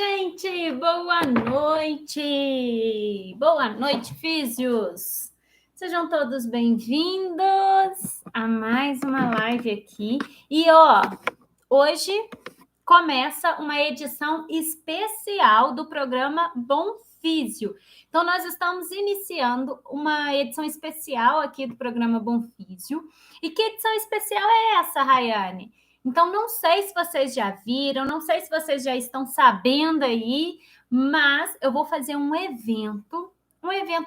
gente! Boa noite! Boa noite, físios! Sejam todos bem-vindos a mais uma live aqui. E, hoje começa uma edição especial do programa Bom Físio. Então, nós estamos iniciando uma edição especial aqui do programa Bom Físio. E que edição especial é essa, Rayane? Então, não sei se vocês já viram, não sei se vocês já estão sabendo aí, mas eu vou fazer um evento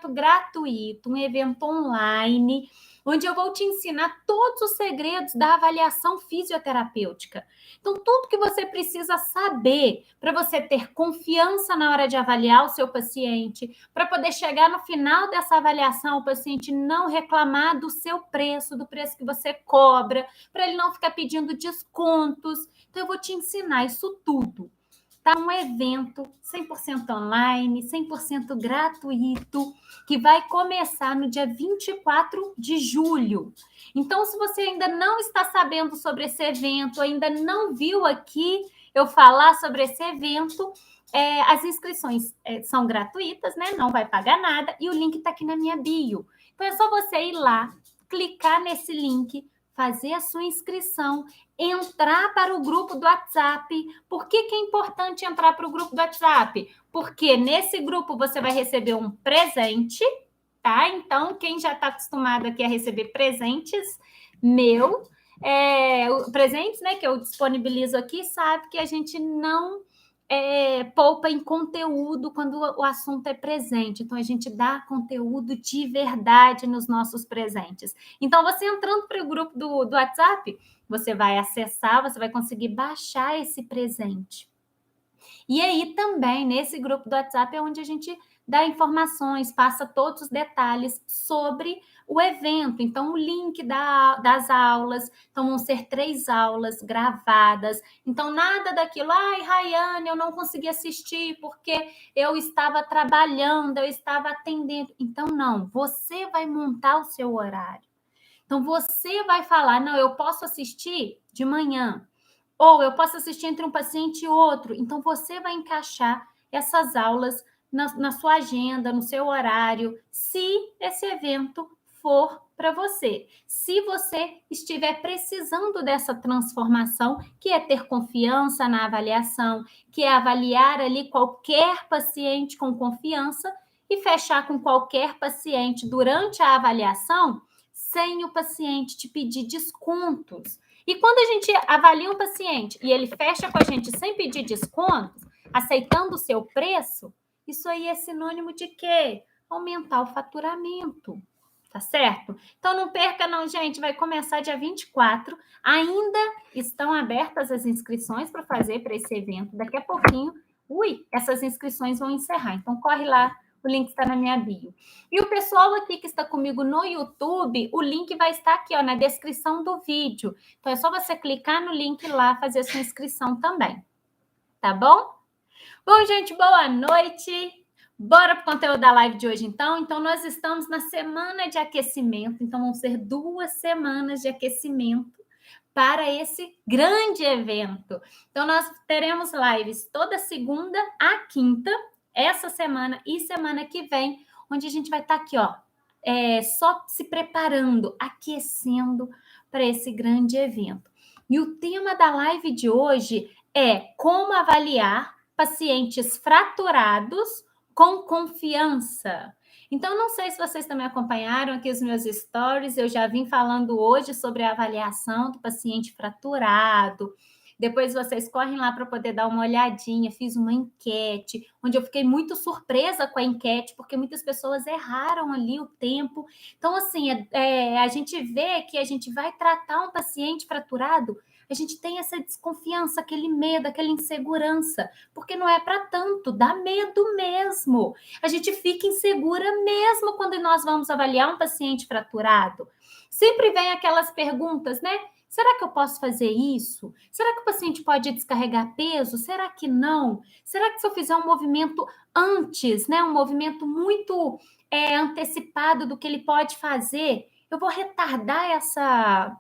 gratuito, um evento online, onde eu vou te ensinar todos os segredos da avaliação fisioterapêutica. Então, tudo que você precisa saber para você ter confiança na hora de avaliar o seu paciente, para poder chegar no final dessa avaliação, o paciente não reclamar do seu preço, do preço que você cobra, para ele não ficar pedindo descontos. Então, eu vou te ensinar isso tudo. Tá um evento 100% online, 100% gratuito, que vai começar no dia 24 de julho. Então, se você ainda não está sabendo sobre esse evento, ainda não viu aqui eu falar sobre esse evento, as inscrições são gratuitas, né? Não vai pagar nada, e o link está aqui na minha bio. Então, é só você ir lá, clicar nesse link, fazer a sua inscrição, entrar para o grupo do WhatsApp. Por que é importante entrar para o grupo do WhatsApp? Porque nesse grupo você vai receber um presente, tá? Então, quem já está acostumado aqui a receber presentes presentes, né, que eu disponibilizo aqui, sabe que a gente não poupa em conteúdo quando o assunto é presente. Então, a gente dá conteúdo de verdade nos nossos presentes. Então, você entrando para o grupo do WhatsApp, você vai acessar, você vai conseguir baixar esse presente. E aí, também, nesse grupo do WhatsApp é onde a gente dá informações, passa todos os detalhes sobre o evento. Então, o link das aulas. Então, vão ser 3 aulas gravadas. Então, nada daquilo, Rayane, eu não consegui assistir porque eu estava trabalhando, eu estava atendendo. Então, não, você vai montar o seu horário. Então, você vai falar, não, eu posso assistir de manhã, ou eu posso assistir entre um paciente e outro. Então, você vai encaixar essas aulas na sua agenda, no seu horário, se esse evento for para você. Se você estiver precisando dessa transformação, que é ter confiança na avaliação, que é avaliar ali qualquer paciente com confiança e fechar com qualquer paciente durante a avaliação, sem o paciente te pedir descontos. E quando a gente avalia um paciente e ele fecha com a gente sem pedir descontos, aceitando o seu preço, isso aí é sinônimo de quê? Aumentar o faturamento, tá certo? Então não perca não, gente, vai começar dia 24. Ainda estão abertas as inscrições para fazer para esse evento. Daqui a pouquinho, essas inscrições vão encerrar. Então corre lá, o link está na minha bio. E o pessoal aqui que está comigo no YouTube, o link vai estar aqui, na descrição do vídeo. Então, é só você clicar no link lá, fazer a sua inscrição também. Tá bom? Bom, gente, boa noite. Bora para o conteúdo da live de hoje, então. Então, nós estamos na semana de aquecimento. Então, vão ser 2 semanas de aquecimento para esse grande evento. Então, nós teremos lives toda segunda a quinta, essa semana e semana que vem, onde a gente vai estar aqui, só se preparando, aquecendo para esse grande evento. E o tema da live de hoje é como avaliar pacientes fraturados com confiança. Então, não sei se vocês também acompanharam aqui os meus stories, eu já vim falando hoje sobre a avaliação do paciente fraturado. Depois vocês correm lá para poder dar uma olhadinha. Fiz uma enquete, onde eu fiquei muito surpresa com a enquete, porque muitas pessoas erraram ali o tempo. Então, assim, a gente vê que a gente vai tratar um paciente fraturado, a gente tem essa desconfiança, aquele medo, aquela insegurança, porque não é para tanto, dá medo mesmo. A gente fica insegura mesmo quando nós vamos avaliar um paciente fraturado. Sempre vem aquelas perguntas, né? Será que eu posso fazer isso? Será que o paciente pode descarregar peso? Será que não? Será que se eu fizer um movimento antes, né, um movimento muito antecipado do que ele pode fazer, eu vou retardar essa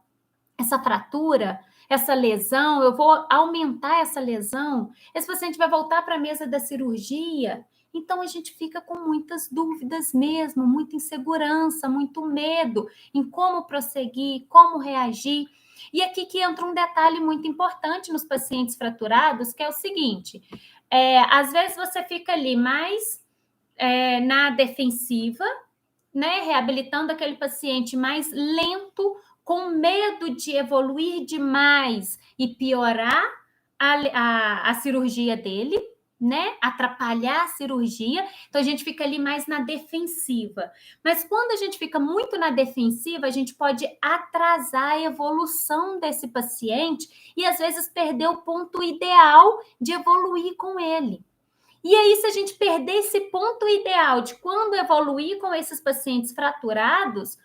essa fratura, essa lesão, eu vou aumentar essa lesão, esse paciente vai voltar para a mesa da cirurgia. Então, a gente fica com muitas dúvidas mesmo, muita insegurança, muito medo em como prosseguir, como reagir. E aqui que entra um detalhe muito importante nos pacientes fraturados, que é o seguinte: às vezes você fica ali mais na defensiva, né, reabilitando aquele paciente mais lento, com medo de evoluir demais e piorar a cirurgia dele, né? Atrapalhar a cirurgia. Então a gente fica ali mais na defensiva. Mas quando a gente fica muito na defensiva, a gente pode atrasar a evolução desse paciente e às vezes perder o ponto ideal de evoluir com ele. E aí, se a gente perder esse ponto ideal de quando evoluir com esses pacientes fraturados,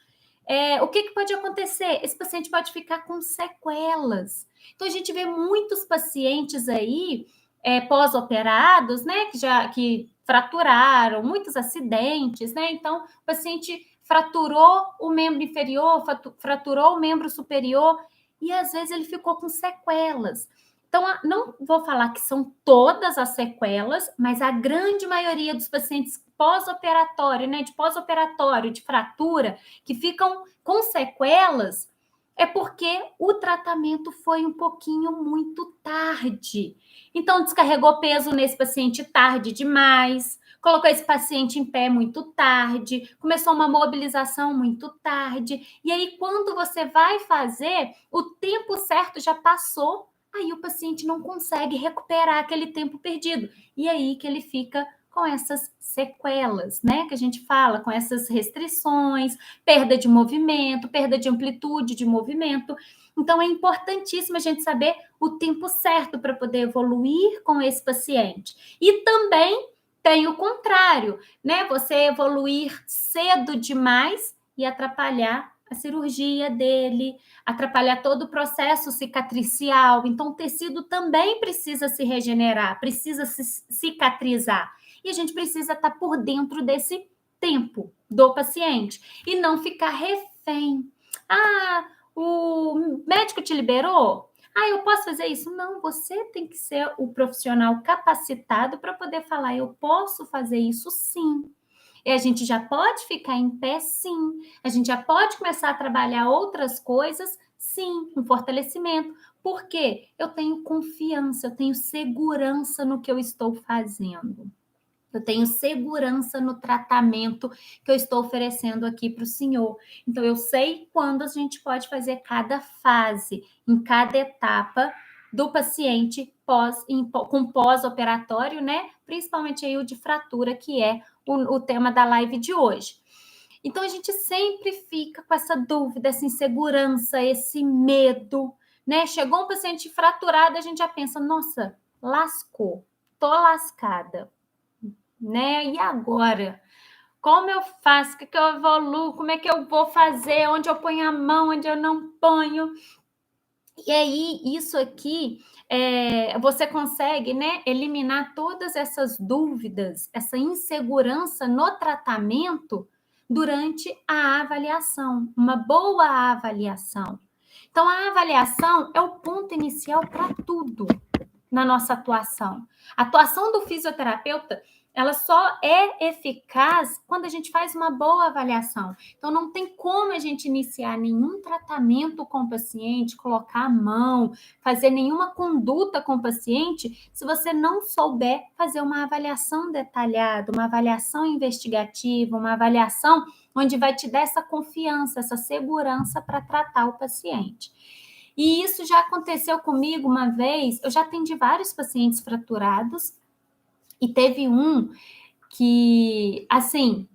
o que pode acontecer? Esse paciente pode ficar com sequelas. Então, a gente vê muitos pacientes aí pós-operados, né, que fraturaram, muitos acidentes, né? Então, o paciente fraturou o membro inferior, fraturou o membro superior, e às vezes ele ficou com sequelas. Então, não vou falar que são todas as sequelas, mas a grande maioria dos pacientes pós-operatório, né, de pós-operatório, de fratura, que ficam com sequelas, é porque o tratamento foi um pouquinho muito tarde. Então, descarregou peso nesse paciente tarde demais, colocou esse paciente em pé muito tarde, começou uma mobilização muito tarde, e aí, quando você vai fazer, o tempo certo já passou. Aí o paciente não consegue recuperar aquele tempo perdido. E aí que ele fica com essas sequelas, né? Que a gente fala, com essas restrições, perda de movimento, perda de amplitude de movimento. Então, é importantíssimo a gente saber o tempo certo para poder evoluir com esse paciente. E também tem o contrário, né? Você evoluir cedo demais e atrapalhar a cirurgia dele, atrapalhar todo o processo cicatricial. Então, o tecido também precisa se regenerar, precisa se cicatrizar. E a gente precisa estar por dentro desse tempo do paciente e não ficar refém. Ah, o médico te liberou? Ah, eu posso fazer isso? Não, você tem que ser o profissional capacitado para poder falar, eu posso fazer isso sim. E a gente já pode ficar em pé, sim. A gente já pode começar a trabalhar outras coisas, sim, um fortalecimento. Por quê? Eu tenho confiança, eu tenho segurança no que eu estou fazendo. Eu tenho segurança no tratamento que eu estou oferecendo aqui para o senhor. Então, eu sei quando a gente pode fazer cada fase, em cada etapa do paciente com pós-operatório, né? Principalmente aí o de fratura, que é o tema da live de hoje. Então, a gente sempre fica com essa dúvida, essa insegurança, esse medo, né? Chegou um paciente fraturado, a gente já pensa, nossa, lascou, tô lascada, né? E agora? Como eu faço? O que eu evoluo? Como é que eu vou fazer? Onde eu ponho a mão? Onde eu não ponho? E aí, isso aqui, você consegue, né, eliminar todas essas dúvidas, essa insegurança no tratamento durante a avaliação, uma boa avaliação. Então, a avaliação é o ponto inicial para tudo na nossa atuação. A atuação do fisioterapeuta, ela só é eficaz quando a gente faz uma boa avaliação. Então, não tem como a gente iniciar nenhum tratamento com o paciente, colocar a mão, fazer nenhuma conduta com o paciente, se você não souber fazer uma avaliação detalhada, uma avaliação investigativa, uma avaliação onde vai te dar essa confiança, essa segurança para tratar o paciente. E isso já aconteceu comigo uma vez. Eu já atendi vários pacientes fraturados e teve um que, assim,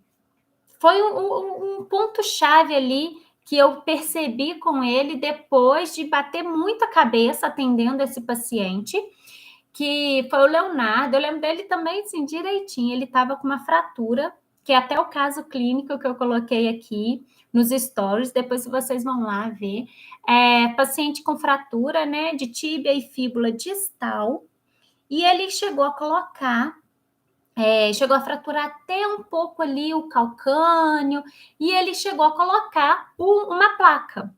foi um ponto-chave ali que eu percebi com ele depois de bater muito a cabeça atendendo esse paciente, que foi o Leonardo. Eu lembro dele também, assim, direitinho. Ele estava com uma fratura, que é até o caso clínico que eu coloquei aqui nos stories, depois vocês vão lá ver. Paciente com fratura, né, de tíbia e fíbula distal, e ele chegou a colocar, chegou a fraturar até um pouco ali o calcânio, e ele chegou a colocar uma placa.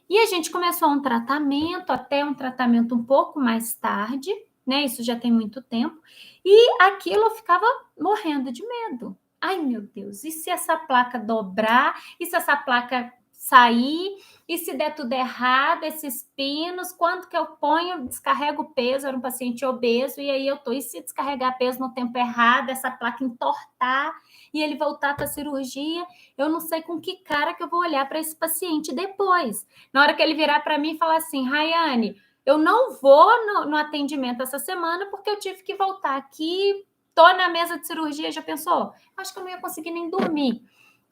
E a gente começou um tratamento, até um tratamento um pouco mais tarde, né? Isso já tem muito tempo. E aquilo eu ficava morrendo de medo. Ai, meu Deus, e se essa placa dobrar? E se essa placa sair? E se der tudo errado, esses pinos, quanto que eu ponho? Descarrego o peso, era um paciente obeso, e aí eu tô, e se descarregar peso no tempo errado, essa placa entortar e ele voltar para a cirurgia, eu não sei com que cara que eu vou olhar para esse paciente depois. Na hora que ele virar para mim e falar assim, Rayane, eu não vou no atendimento essa semana porque eu tive que voltar aqui, tô na mesa de cirurgia, já pensou? Acho que eu não ia conseguir nem dormir.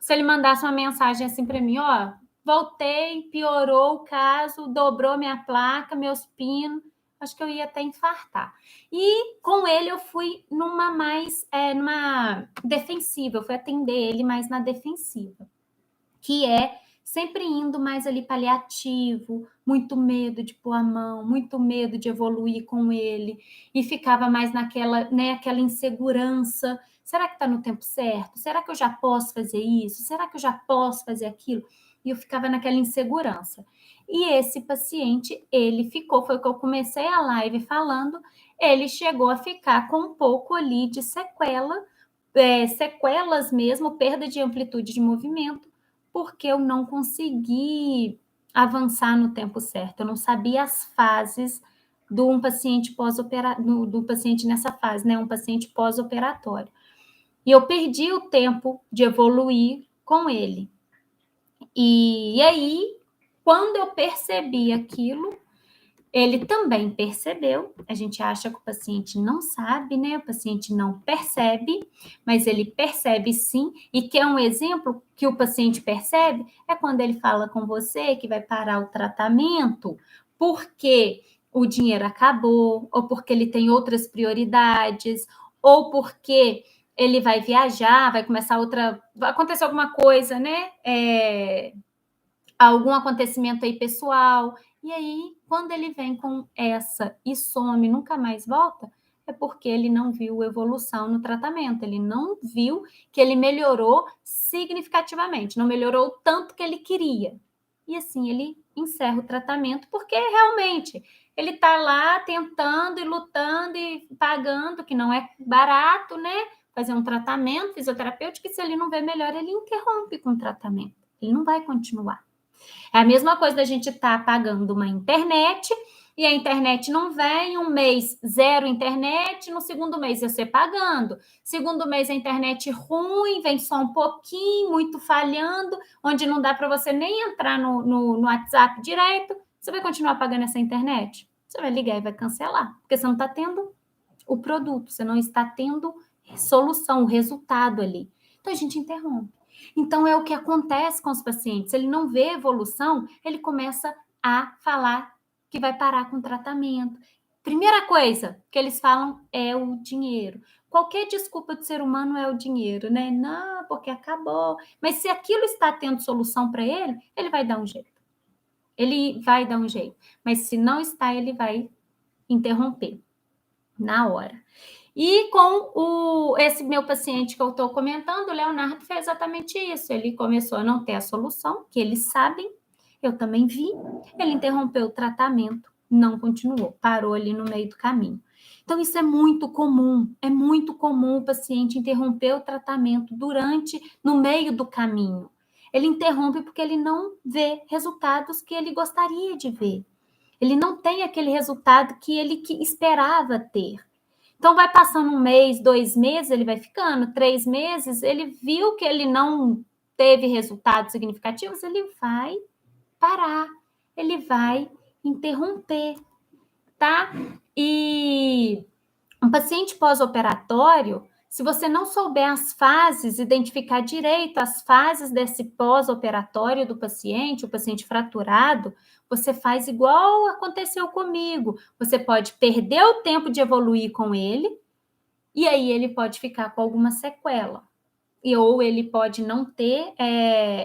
Se ele mandasse uma mensagem assim para mim, ó, voltei, piorou o caso, dobrou minha placa, meus pinos, acho que eu ia até infartar. E com ele eu fui numa defensiva, eu fui atender ele mais na defensiva, que é sempre indo mais ali paliativo, muito medo de pôr a mão, muito medo de evoluir com ele, e ficava mais naquela, né, aquela insegurança. Será que está no tempo certo? Será que eu já posso fazer isso? Será que eu já posso fazer aquilo? E eu ficava naquela insegurança. E esse paciente, ele ficou, foi o que eu comecei a live falando, ele chegou a ficar com um pouco ali de sequela, sequelas mesmo, perda de amplitude de movimento, porque eu não consegui avançar no tempo certo, eu não sabia as fases de um paciente pós-operatório, do paciente nessa fase, né? Um paciente pós-operatório. E eu perdi o tempo de evoluir com ele. E aí, quando eu percebi aquilo, ele também percebeu. A gente acha que o paciente não sabe, né? O paciente não percebe, mas ele percebe sim. E que é um exemplo que o paciente percebe é quando ele fala com você que vai parar o tratamento porque o dinheiro acabou, ou porque ele tem outras prioridades, ou porque ele vai viajar, vai começar outra. Vai acontecer alguma coisa, né? Algum acontecimento aí pessoal. E aí, quando ele vem com essa e some, nunca mais volta, é porque ele não viu evolução no tratamento, ele não viu que ele melhorou significativamente, não melhorou o tanto que ele queria. E assim, ele encerra o tratamento, porque realmente ele está lá tentando e lutando e pagando, que não é barato, né? Fazer um tratamento fisioterapêutico, e se ele não vê melhor, ele interrompe com o tratamento, ele não vai continuar. É a mesma coisa da gente estar pagando uma internet e a internet não vem, um mês zero internet, no segundo mês você pagando. Segundo mês a internet ruim, vem só um pouquinho, muito falhando, onde não dá para você nem entrar no WhatsApp direito. Você vai continuar pagando essa internet? Você vai ligar e vai cancelar, porque você não está tendo o produto, você não está tendo solução, o resultado ali. Então a gente interrompe. Então é o que acontece com os pacientes. Ele não vê evolução, ele começa a falar que vai parar com o tratamento. Primeira coisa que eles falam é o dinheiro. Qualquer desculpa do ser humano é o dinheiro, né? Não, porque acabou. Mas se aquilo está tendo solução para ele, ele vai dar um jeito. Ele vai dar um jeito. Mas se não está, ele vai interromper na hora. E com esse meu paciente que eu estou comentando, o Leonardo fez exatamente isso. Ele começou a não ter a solução, que eles sabem, eu também vi. Ele interrompeu o tratamento, não continuou, parou ali no meio do caminho. Então, isso é muito comum o paciente interromper o tratamento no meio do caminho. Ele interrompe porque ele não vê resultados que ele gostaria de ver. Ele não tem aquele resultado que ele esperava ter. Então, vai passando um mês, 2 meses, ele vai ficando, 3 meses, ele viu que ele não teve resultados significativos, ele vai parar, ele vai interromper, tá? E um paciente pós-operatório, se você não souber as fases, identificar direito as fases desse pós-operatório do paciente, o paciente fraturado, você faz igual aconteceu comigo. Você pode perder o tempo de evoluir com ele, e aí ele pode ficar com alguma sequela. Ou ele pode não ter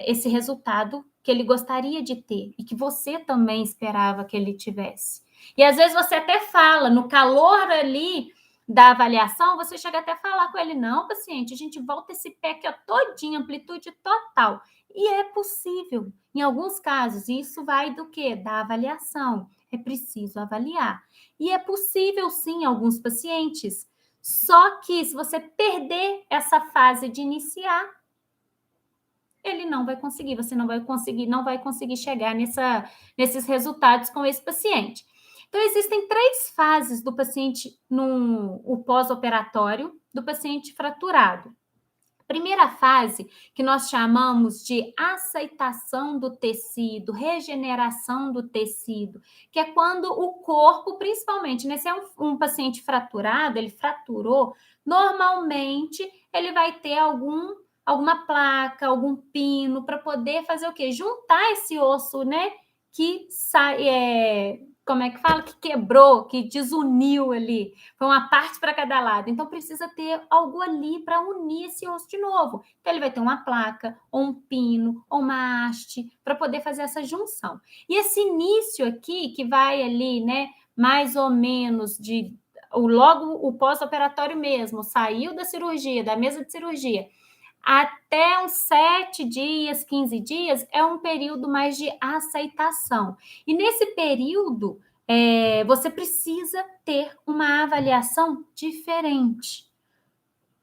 esse resultado que ele gostaria de ter e que você também esperava que ele tivesse. E às vezes você até fala, no calor ali da avaliação, você chega até a falar com ele, não, paciente, a gente volta esse pé aqui ó, todinho, amplitude total. E é possível. Em alguns casos, isso vai do quê? Da avaliação. É preciso avaliar. E é possível, sim, em alguns pacientes. Só que se você perder essa fase de iniciar, ele não vai conseguir, você não vai conseguir chegar nesses resultados com esse paciente. Então, existem 3 fases do paciente no o pós-operatório do paciente fraturado. Primeira fase, que nós chamamos de aceitação do tecido, regeneração do tecido, que é quando o corpo, principalmente, né, se é um paciente fraturado, ele fraturou, normalmente ele vai ter alguma placa, algum pino, para poder fazer o quê? Juntar esse osso, né, que sai, como é que fala? Que quebrou, que desuniu ali. Foi uma parte para cada lado. Então, precisa ter algo ali para unir esse osso de novo. Então, ele vai ter uma placa, ou um pino, ou uma haste, para poder fazer essa junção. E esse início aqui, que vai ali, né, mais ou menos logo o pós-operatório mesmo, saiu da cirurgia, da mesa de cirurgia, até uns 7 dias, 15 dias, é um período mais de aceitação. E nesse período, você precisa ter uma avaliação diferente,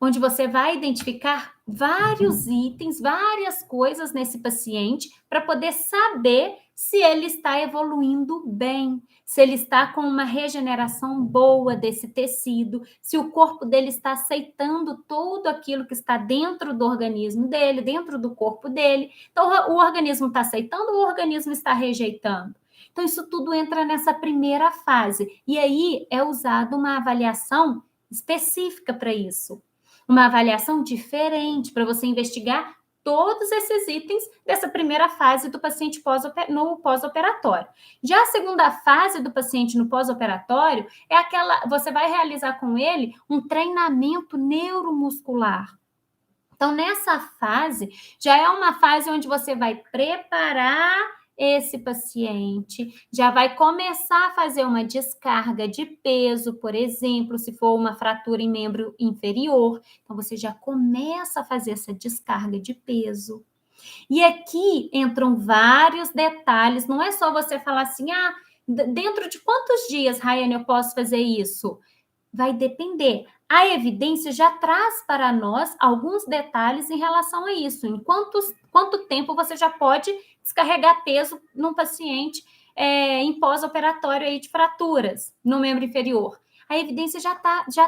onde você vai identificar vários itens, várias coisas nesse paciente, para poder saber se ele está evoluindo bem, se ele está com uma regeneração boa desse tecido, se o corpo dele está aceitando tudo aquilo que está dentro do organismo dele, dentro do corpo dele. Então, o organismo está aceitando, o organismo está rejeitando. Então, isso tudo entra nessa primeira fase. E aí é usada uma avaliação específica para isso. Uma avaliação diferente para você investigar todos esses itens dessa primeira fase do paciente no pós-operatório. Já a segunda fase do paciente no pós-operatório é aquela, você vai realizar com ele um treinamento neuromuscular. Então, nessa fase, já é uma fase onde você vai preparar esse paciente, já vai começar a fazer uma descarga de peso, por exemplo, se for uma fratura em membro inferior. Então, você já começa a fazer essa descarga de peso. E aqui entram vários detalhes, não é só você falar assim, dentro de quantos dias, Rayane, eu posso fazer isso? Vai depender. A evidência já traz para nós alguns detalhes em relação a isso. Em quanto tempo você já pode descarregar peso num paciente em pós-operatório aí de fraturas no membro inferior. A evidência já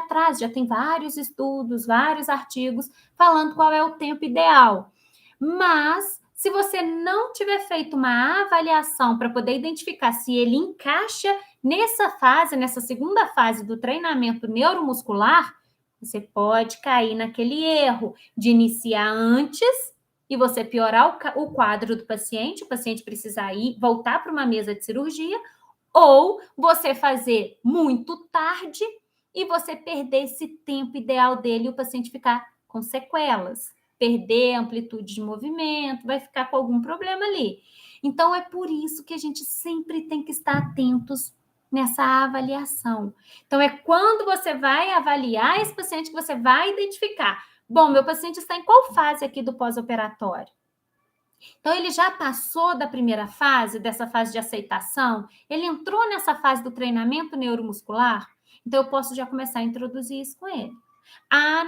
traz, já tem vários estudos, vários artigos falando qual é o tempo ideal. Mas, se você não tiver feito uma avaliação para poder identificar se ele encaixa nessa fase, nessa segunda fase do treinamento neuromuscular, você pode cair naquele erro de iniciar antes e você piorar o quadro do paciente, o paciente precisar voltar para uma mesa de cirurgia, ou você fazer muito tarde e você perder esse tempo ideal dele e o paciente ficar com sequelas, perder a amplitude de movimento, vai ficar com algum problema ali. Então, é por isso que a gente sempre tem que estar atentos nessa avaliação. Então, é quando você vai avaliar esse paciente que você vai identificar. Bom, meu paciente está em qual fase aqui do pós-operatório? Então, ele já passou da primeira fase, dessa fase de aceitação? Ele entrou nessa fase do treinamento neuromuscular? Então, eu posso já começar a introduzir isso com ele.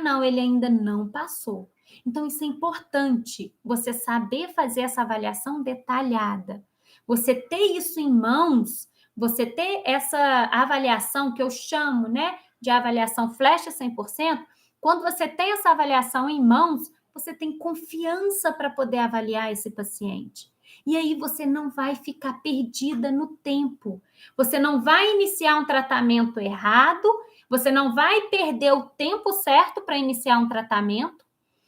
Não, ele ainda não passou. Então, isso é importante, você saber fazer essa avaliação detalhada. Você ter isso em mãos, você ter essa avaliação que eu chamo, né, de avaliação flecha 100%, quando você tem essa avaliação em mãos, você tem confiança para poder avaliar esse paciente. E aí você não vai ficar perdida no tempo. Você não vai iniciar um tratamento errado, você não vai perder o tempo certo para iniciar um tratamento,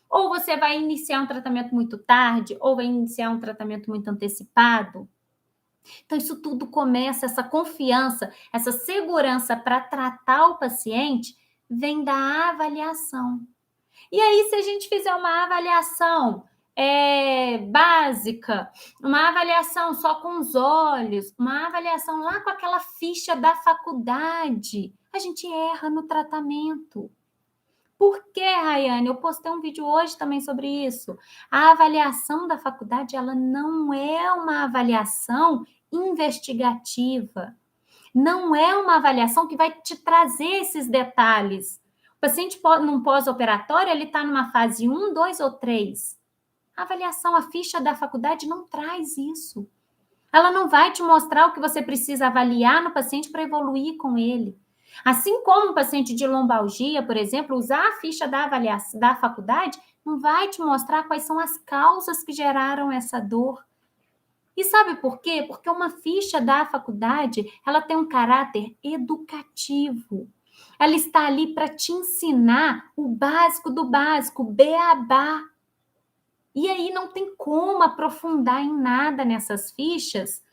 ou você vai iniciar um tratamento muito tarde, ou vai iniciar um tratamento muito antecipado. Então, isso tudo começa, essa confiança, essa segurança para tratar o paciente, vem da avaliação. E aí, se a gente fizer uma avaliação básica, uma avaliação só com os olhos, uma avaliação lá com aquela ficha da faculdade, a gente erra no tratamento. Por que, Rayane? Eu postei um vídeo hoje também sobre isso. A avaliação da faculdade, ela não é uma avaliação investigativa. Não é uma avaliação que vai te trazer esses detalhes. O paciente num pós-operatório, ele está numa fase 1, 2 ou 3. A avaliação, a ficha da faculdade não traz isso. Ela não vai te mostrar o que você precisa avaliar no paciente para evoluir com ele. Assim como o paciente de lombalgia, por exemplo, usar a ficha da avaliação da faculdade não vai te mostrar quais são as causas que geraram essa dor. E sabe por quê? Porque uma ficha da faculdade, ela tem um caráter educativo. Ela está ali para te ensinar o básico do básico, o beabá. E aí não tem como aprofundar em nada nessas fichas.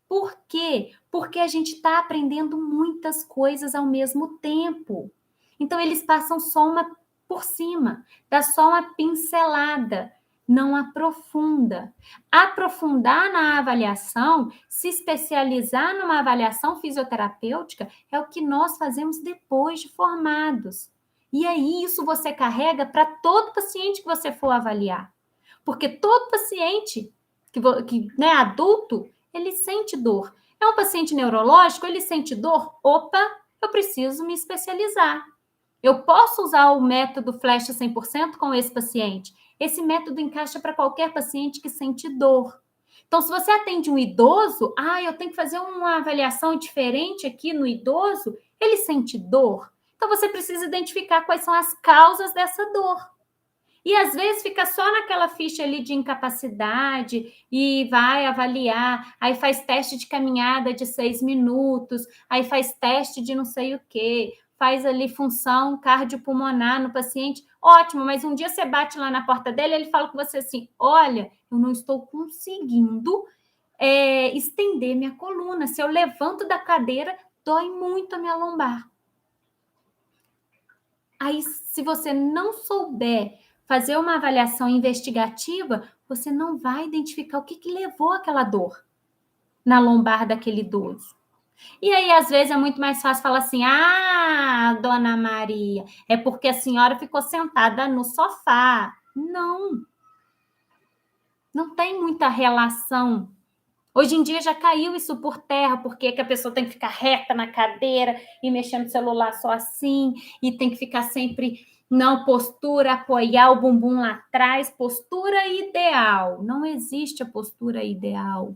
Por quê? Porque a gente está aprendendo muitas coisas ao mesmo tempo. Então, eles passam só uma por cima, dá só uma pincelada, não aprofunda. Aprofundar na avaliação, se especializar numa avaliação fisioterapêutica, é o que nós fazemos depois de formados. E aí, isso você carrega para todo paciente que você for avaliar. Porque todo paciente que né, adulto, ele sente dor. É um paciente neurológico, ele sente dor? Opa, eu preciso me especializar. Eu posso usar o método Flecha 100% com esse paciente. Esse método encaixa para qualquer paciente que sente dor. Então, se você atende um idoso, eu tenho que fazer uma avaliação diferente aqui no idoso, ele sente dor. Então, você precisa identificar quais são as causas dessa dor. E às vezes fica só naquela ficha ali de incapacidade e vai avaliar, aí faz teste de caminhada de 6 minutos, aí faz teste de não sei o quê, faz ali função cardiopulmonar no paciente. Ótimo, mas um dia você bate lá na porta dele, ele fala com você assim: olha, eu não estou conseguindo estender minha coluna. Se eu levanto da cadeira, dói muito a minha lombar. Aí, se você não souber fazer uma avaliação investigativa, você não vai identificar o que levou aquela dor na lombar daquele idoso. E aí, às vezes, é muito mais fácil falar assim: dona Maria, é porque a senhora ficou sentada no sofá. Não, não tem muita relação. Hoje em dia já caiu isso por terra, porque que a pessoa tem que ficar reta na cadeira e mexendo no celular só assim, e tem que ficar sempre, não, postura, apoiar o bumbum lá atrás, postura ideal. Não existe a postura ideal.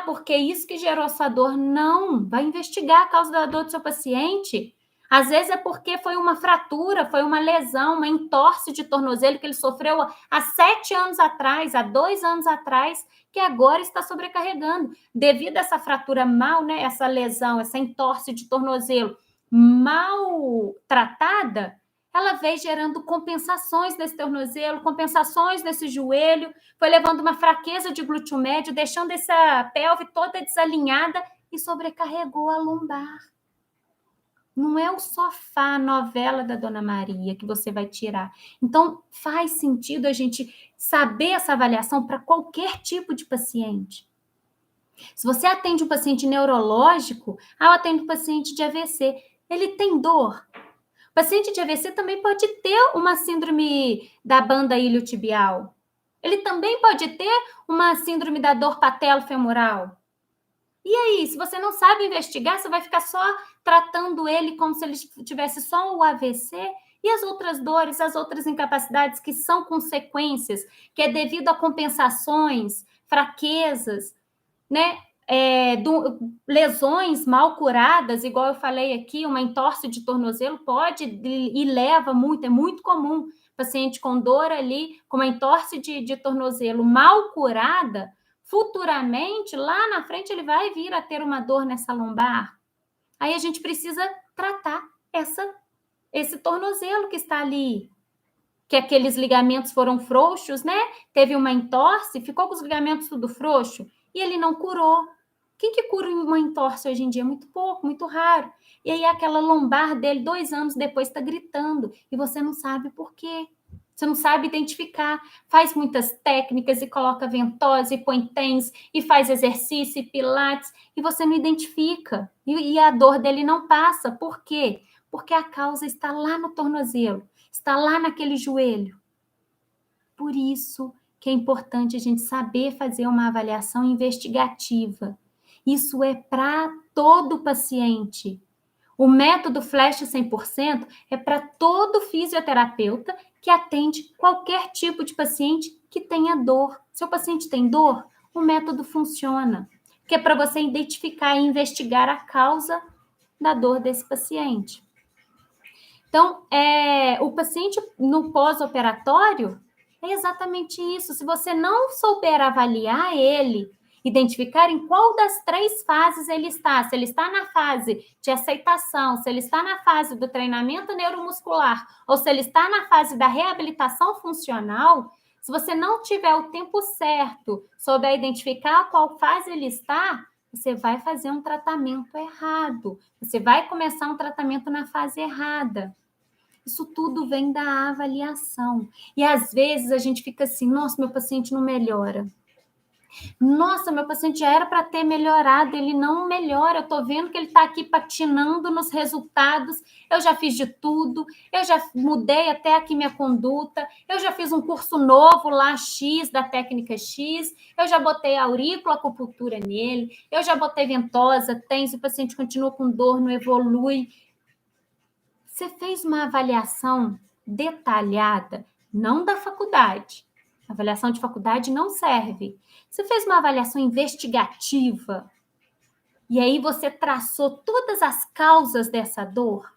Porque isso que gerou essa dor. Não, vai investigar a causa da dor do seu paciente. Às vezes é porque foi uma fratura, foi uma lesão, uma entorse de tornozelo que ele sofreu há 7 anos atrás, há 2 anos atrás, que agora está sobrecarregando. Devido a essa fratura essa lesão, essa entorse de tornozelo mal tratada, ela veio gerando compensações nesse tornozelo, compensações nesse joelho, foi levando uma fraqueza de glúteo médio, deixando essa pelve toda desalinhada e sobrecarregou a lombar. Não é o sofá, a novela da Dona Maria que você vai tirar. Então, faz sentido a gente saber essa avaliação para qualquer tipo de paciente. Se você atende um paciente neurológico, eu atendo um paciente de AVC. Ele tem dor? O paciente de AVC também pode ter uma síndrome da banda iliotibial. Ele também pode ter uma síndrome da dor patelofemoral. E aí, se você não sabe investigar, você vai ficar só tratando ele como se ele tivesse só o AVC e as outras dores, as outras incapacidades que são consequências, que é devido a compensações, fraquezas, né? Lesões mal curadas, igual eu falei aqui, uma entorse de tornozelo pode e leva muito, é muito comum, paciente com dor ali, com uma entorse de tornozelo mal curada, futuramente, lá na frente, ele vai vir a ter uma dor nessa lombar. Aí a gente precisa tratar esse tornozelo que está ali, que aqueles ligamentos foram frouxos, né? Teve uma entorse, ficou com os ligamentos tudo frouxo, e ele não curou. Quem que cura uma entorse hoje em dia? Muito pouco, muito raro. E aí aquela lombar dele, 2 anos depois, está gritando, e você não sabe por quê. Você não sabe identificar, faz muitas técnicas e coloca ventosa e põe TENS e faz exercício e pilates e você não identifica. E a dor dele não passa. Por quê? Porque a causa está lá no tornozelo, está lá naquele joelho. Por isso que é importante a gente saber fazer uma avaliação investigativa. Isso é para todo paciente. O método Flash 100% é para todo fisioterapeuta que atende qualquer tipo de paciente que tenha dor. Se o paciente tem dor, o método funciona, que é para você identificar e investigar a causa da dor desse paciente. Então, o paciente no pós-operatório é exatamente isso. Se você não souber avaliar ele, identificar em qual das 3 fases ele está, se ele está na fase de aceitação, se ele está na fase do treinamento neuromuscular, ou se ele está na fase da reabilitação funcional, se você não tiver o tempo certo sobre identificar qual fase ele está, você vai fazer um tratamento errado. Você vai começar um tratamento na fase errada. Isso tudo vem da avaliação. E às vezes a gente fica assim, nossa, meu paciente não melhora. Nossa, meu paciente já era para ter melhorado, ele não melhora. Eu estou vendo que ele está aqui patinando nos resultados. Eu já fiz de tudo, eu já mudei até aqui minha conduta, eu já fiz um curso novo lá, X, da técnica X, eu já botei aurícula, acupuntura nele, eu já botei ventosa, TENS, o paciente continua com dor, não evolui. Você fez uma avaliação detalhada, não da faculdade. A avaliação de faculdade não serve. Você fez uma avaliação investigativa e aí você traçou todas as causas dessa dor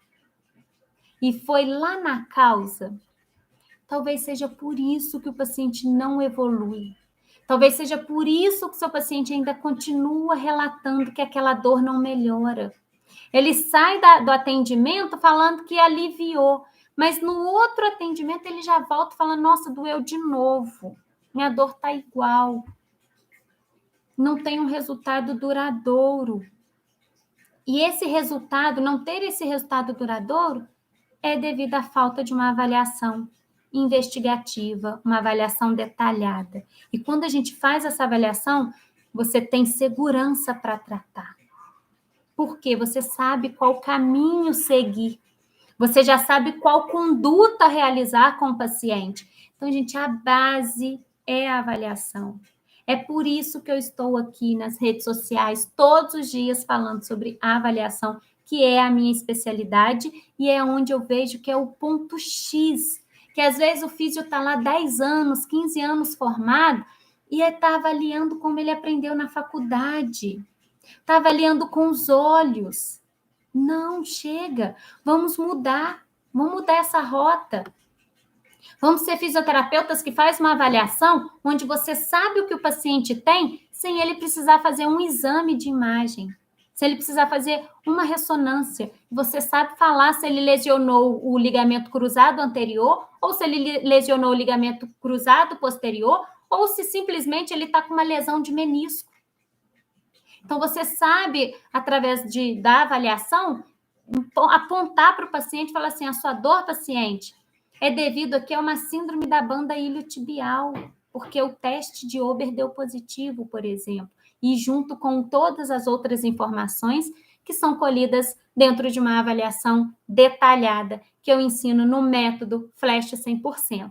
e foi lá na causa. Talvez seja por isso que o paciente não evolui. Talvez seja por isso que o seu paciente ainda continua relatando que aquela dor não melhora. Ele sai do atendimento falando que aliviou, mas no outro atendimento ele já volta falando, nossa, doeu de novo, minha dor está igual. Não tem um resultado duradouro. E esse resultado, não ter esse resultado duradouro, é devido à falta de uma avaliação investigativa, uma avaliação detalhada. E quando a gente faz essa avaliação, você tem segurança para tratar. Porque você sabe qual caminho seguir. Você já sabe qual conduta realizar com o paciente. Então, gente, a base é a avaliação. É por isso que eu estou aqui nas redes sociais todos os dias falando sobre a avaliação, que é a minha especialidade e é onde eu vejo que é o ponto X, que às vezes o físio está lá 10 anos, 15 anos formado e está avaliando como ele aprendeu na faculdade. Está avaliando com os olhos. Não, chega. Vamos mudar essa rota. Vamos ser fisioterapeutas que faz uma avaliação onde você sabe o que o paciente tem sem ele precisar fazer um exame de imagem. Se ele precisar fazer uma ressonância, você sabe falar se ele lesionou o ligamento cruzado anterior ou se ele lesionou o ligamento cruzado posterior ou se simplesmente ele está com uma lesão de menisco. Então, você sabe, através da avaliação, apontar para o paciente e falar assim, a sua dor, paciente, é devido aqui a uma síndrome da banda iliotibial, porque o teste de Ober deu positivo, por exemplo, e junto com todas as outras informações que são colhidas dentro de uma avaliação detalhada, que eu ensino no método Flash 100%.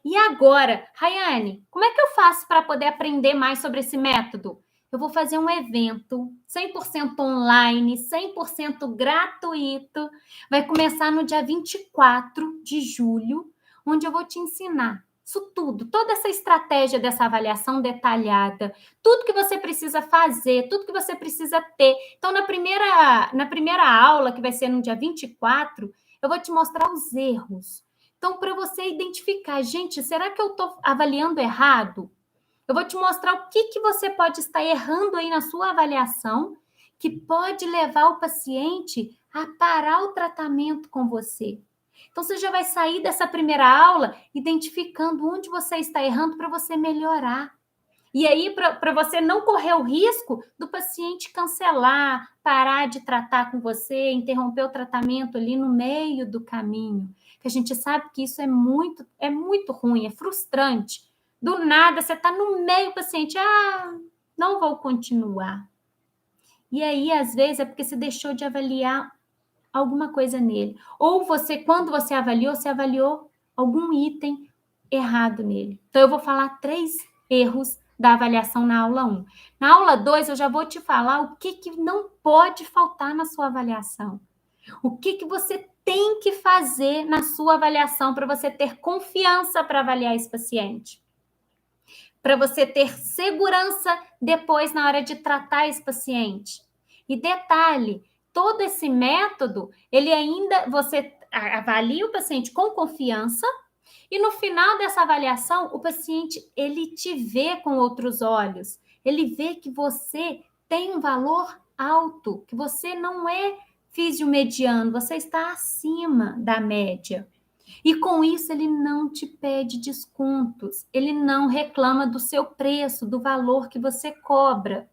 E agora, Rayane, como é que eu faço para poder aprender mais sobre esse método? Eu vou fazer um evento 100% online, 100% gratuito. Vai começar no dia 24 de julho, onde eu vou te ensinar isso tudo, toda essa estratégia dessa avaliação detalhada, tudo que você precisa fazer, tudo que você precisa ter. Então, na primeira aula, que vai ser no dia 24, eu vou te mostrar os erros. Então, para você identificar, gente, será que eu estou avaliando errado? Eu vou te mostrar o que você pode estar errando aí na sua avaliação, que pode levar o paciente a parar o tratamento com você. Então, você já vai sair dessa primeira aula identificando onde você está errando para você melhorar. E aí, para você não correr o risco do paciente cancelar, parar de tratar com você, interromper o tratamento ali no meio do caminho. Que a gente sabe que isso é muito ruim, é frustrante. Do nada, você está no meio, paciente, não vou continuar. E aí, às vezes, é porque você deixou de avaliar alguma coisa nele. Ou você, quando você avaliou algum item errado nele. Então, eu vou falar 3 erros da avaliação na aula 1. Na aula 2, eu já vou te falar o que não pode faltar na sua avaliação. O que você tem que fazer na sua avaliação para você ter confiança para avaliar esse paciente. Para você ter segurança depois na hora de tratar esse paciente. E detalhe, todo esse método, ele ainda, você avalia o paciente com confiança e no final dessa avaliação, o paciente, ele te vê com outros olhos. Ele vê que você tem um valor alto, que você não é físio mediano, você está acima da média. E com isso ele não te pede descontos, ele não reclama do seu preço, do valor que você cobra.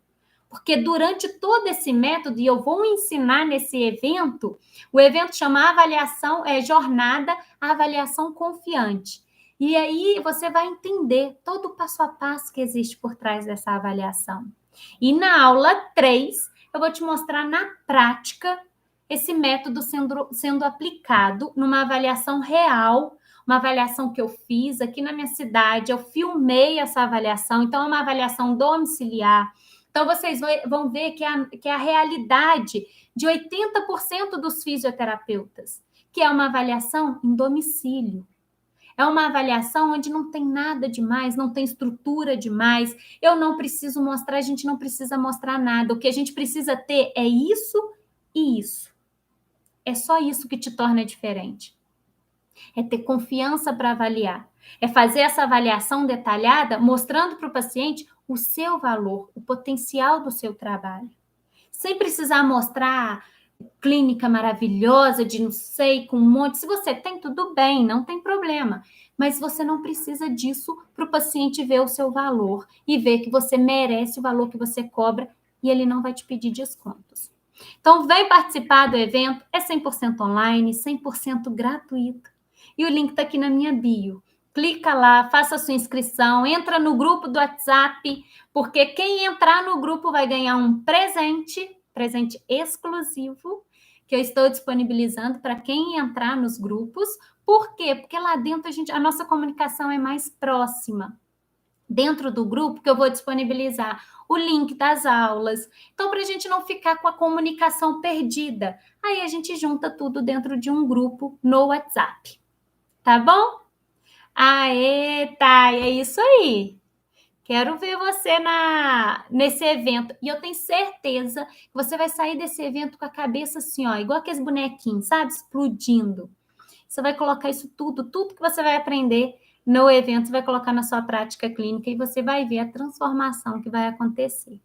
Porque durante todo esse método, e eu vou ensinar nesse evento, o evento chama avaliação, jornada, avaliação confiante. E aí você vai entender todo o passo a passo que existe por trás dessa avaliação. E na aula 3, eu vou te mostrar na prática esse método sendo aplicado numa avaliação real, uma avaliação que eu fiz aqui na minha cidade, eu filmei essa avaliação, então é uma avaliação domiciliar. Então, vocês vão ver que é a realidade de 80% dos fisioterapeutas, que é uma avaliação em domicílio. É uma avaliação onde não tem nada demais, não tem estrutura demais. Eu não preciso mostrar, a gente não precisa mostrar nada. O que a gente precisa ter é isso e isso. É só isso que te torna diferente. É ter confiança para avaliar. É fazer essa avaliação detalhada, mostrando para o paciente o seu valor, o potencial do seu trabalho. Sem precisar mostrar clínica maravilhosa de não sei, com um monte. Se você tem, tudo bem, não tem problema. Mas você não precisa disso para o paciente ver o seu valor e ver que você merece o valor que você cobra e ele não vai te pedir descontos. Então, vem participar do evento, é 100% online, 100% gratuito. E o link está aqui na minha bio. Clica lá, faça a sua inscrição, entra no grupo do WhatsApp, porque quem entrar no grupo vai ganhar um presente exclusivo, que eu estou disponibilizando para quem entrar nos grupos. Por quê? Porque lá dentro a nossa comunicação é mais próxima. Dentro do grupo que eu vou disponibilizar o link das aulas. Então, para a gente não ficar com a comunicação perdida, aí a gente junta tudo dentro de um grupo no WhatsApp. Tá bom? Aê, tá, é isso aí. Quero ver você nesse evento. E eu tenho certeza que você vai sair desse evento com a cabeça assim, ó, igual aqueles bonequinhos, sabe? Explodindo. Você vai colocar isso tudo que você vai aprender no evento, você vai colocar na sua prática clínica e você vai ver a transformação que vai acontecer.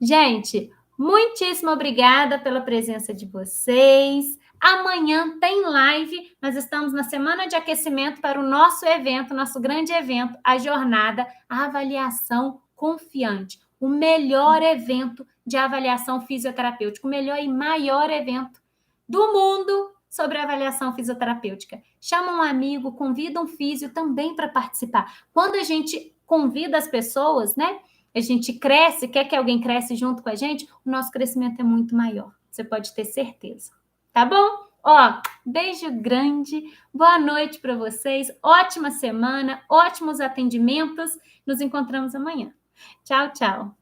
Gente, muitíssimo obrigada pela presença de vocês. Amanhã tem live. Nós estamos na semana de aquecimento para o nosso evento, nosso grande evento, a jornada, a avaliação confiante. O melhor evento de avaliação fisioterapêutica, o melhor e maior evento do mundo sobre avaliação fisioterapêutica. Chama um amigo, convida um físio também para participar. Quando a gente convida as pessoas, né? A gente cresce, quer que alguém cresce junto com a gente, o nosso crescimento é muito maior. Você pode ter certeza. Tá bom? Ó, beijo grande, boa noite para vocês, ótima semana, ótimos atendimentos. Nos encontramos amanhã. Tchau, tchau.